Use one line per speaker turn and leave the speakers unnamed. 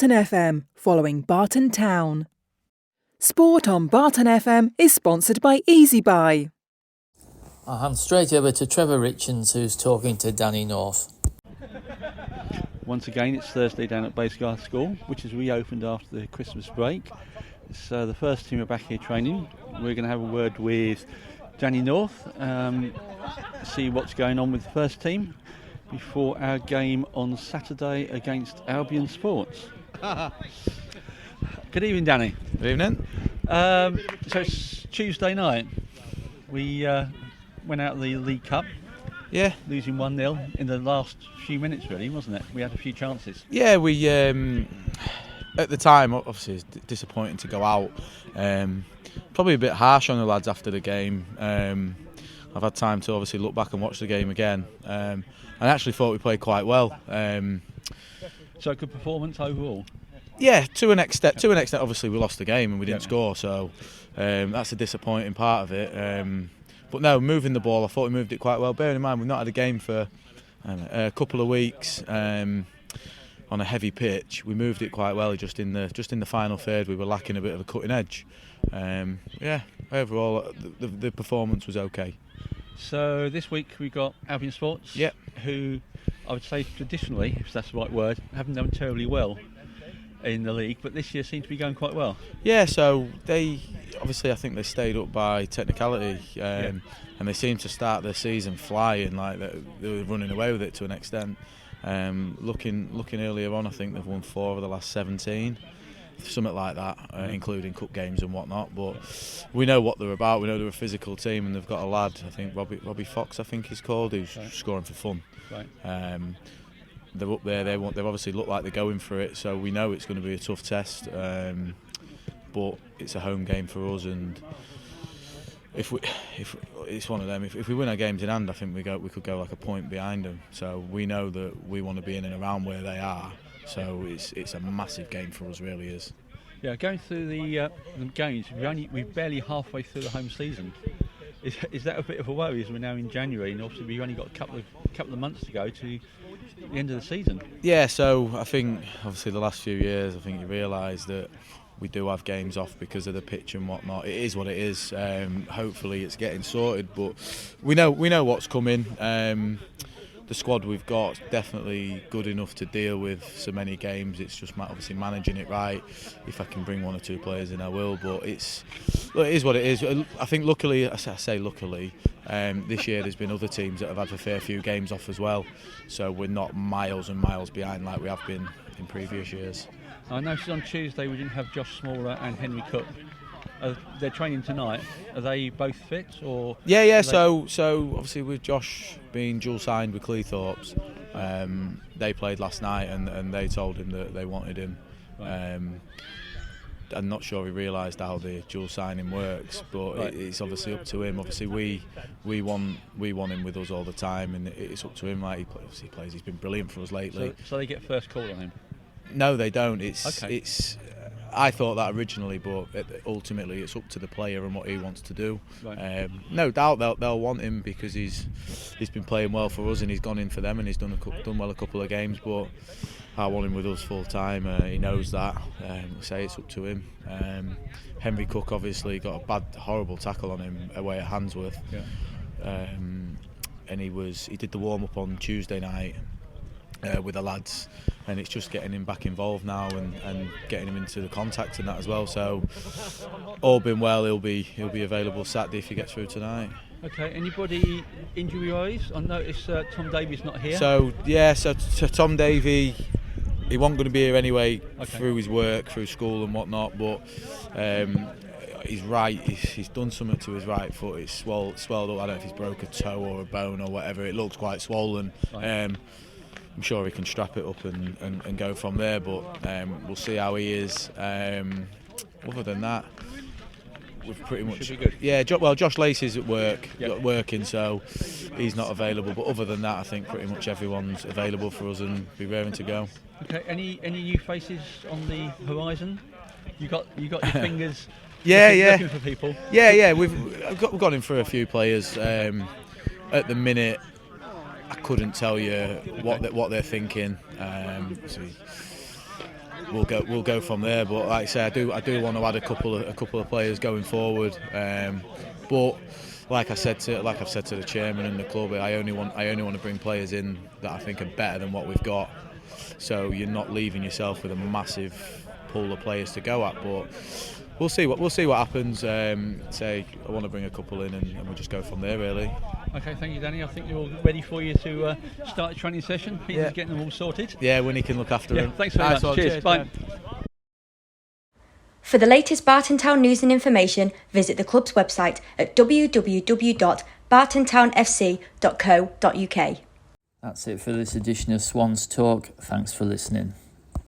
Barton FM, following Barton Town. Sport on Barton FM is sponsored by Easy Buy.
I'll hand straight over to Trevor Richards, who's talking to Danny North.
Once again, it's Thursday down at Baysgarth School, which is reopened after the Christmas break. It's the first team are back here training. We're going to have a word with Danny North, see what's going on with the first team before our game on Saturday against Albion Sports. Good evening, Danny.
Good evening.
So it's Tuesday night. We went out of the League Cup.
Yeah.
Losing 1-0 in the last few minutes, really, wasn't it? We had a few chances.
Yeah, we at the time, obviously, it's disappointing to go out. Probably a bit harsh on the lads after the game. I've had time to obviously look back and watch the game again. I actually thought we played quite well.
So a good performance overall?
Yeah, to an extent. Obviously, we lost the game and we didn't score, so that's a disappointing part of it. But no, moving the ball, I thought we moved it quite well. Bearing in mind, we've not had a game for a couple of weeks on a heavy pitch. We moved it quite well. Just in the final third, we were lacking a bit of a cutting edge. Yeah, overall, the performance was okay.
So this week we got Albion Sports,
yep,
who I would say traditionally, if that's the right word, haven't done terribly well in the league, but this year seem to be going quite well.
Yeah, so they obviously, I think they stayed up by technicality, and they seem to start their season flying, like they were running away with it to an extent. Looking earlier on, I think they've won 4 of the last 17. Something like that, including cup games and whatnot. But we know what they're about. We know they're a physical team, and they've got a lad, I think Robbie Fox, I think he's called, who's scoring for fun. Right. They're up there. They obviously look like they're going for it. So we know it's going to be a tough test. But it's a home game for us, and if it's one of them, if we win our games in hand, I think we could go like a point behind them. So we know that we want to be in and around where they are. So it's a massive game for us, really is.
Yeah, going through the games, we're barely halfway through the home season. Is that a bit of a worry as we're now in January, and obviously we've only got a couple of months to go to the end of the season? Yeah,
so I think obviously the last few years, I think you realise that we do have games off because of the pitch and whatnot. It is what it is. Hopefully it's getting sorted, but we know what's coming. The squad we've got is definitely good enough to deal with so many games. It's just obviously managing it right. If I can bring 1 or 2 players in, I will. But it is what it is. I think luckily, I say luckily, this year there's been other teams that have had a fair few games off as well. So we're not miles and miles behind like we have been in previous years.
I noticed on Tuesday we didn't have Josh Smaller and Henry Cook. They're training tonight. Are they both fit, or?
Yeah. So obviously with Josh being dual signed with Cleethorpes, they played last night and they told him that they wanted him. Right. I'm not sure he realised how the dual signing works, but right. It's obviously up to him. Obviously we want him with us all the time, and it's up to him. Like he plays, he's been brilliant for us lately.
So they get first call on him?
No, they don't. It's. I thought that originally, but ultimately it's up to the player and what he wants to do. Right. No doubt they'll want him because he's been playing well for us and he's gone in for them and he's done well a couple of games. But I want him with us full time. He knows that. Say it's up to him. Henry Cook obviously got a horrible tackle on him away at Handsworth, and he did the warm up on Tuesday night. With the lads, and it's just getting him back involved now and getting him into the contacts and that as well. So all been well, he'll be available Saturday if he gets through tonight.
Okay. Anybody injury-wise? I noticed Tom Davies not here.
So Tom Davey, he wasn't going to be here anyway through his work, through school and whatnot. But he's right. He's done something to his right foot. It's swelled up. I don't know if he's broke a toe or a bone or whatever. It looks quite swollen. Right. I'm sure he can strap it up and go from there, but we'll see how he is. Other than that, we've pretty much...
Should be good.
Yeah, Josh Lacey's at work, working, so he's not available. But other than that, I think pretty much everyone's available for us and be raring to go.
Okay, any new faces on the horizon? You got your fingers looking for people?
Yeah, we've gone in for a few players. At the minute, I couldn't tell you what they're thinking. we'll go from there. But like I say, I do want to add a couple of players going forward. But like I've said to the chairman and the club, I only want to bring players in that I think are better than what we've got. So you're not leaving yourself with a massive pool of players to go at. But we'll see what happens. Say I want to bring a couple in, and we'll just go from there, really.
Okay, thank you, Danny. I think they're all ready for you to start the training session. Peter's getting them all sorted.
Yeah, Winnie can look after them.
Thanks very much. Cheers. Bye.
For the latest Barton Town news and information, visit the club's website at www.bartontownfc.co.uk.
That's it for this edition of Swans Talk. Thanks for listening.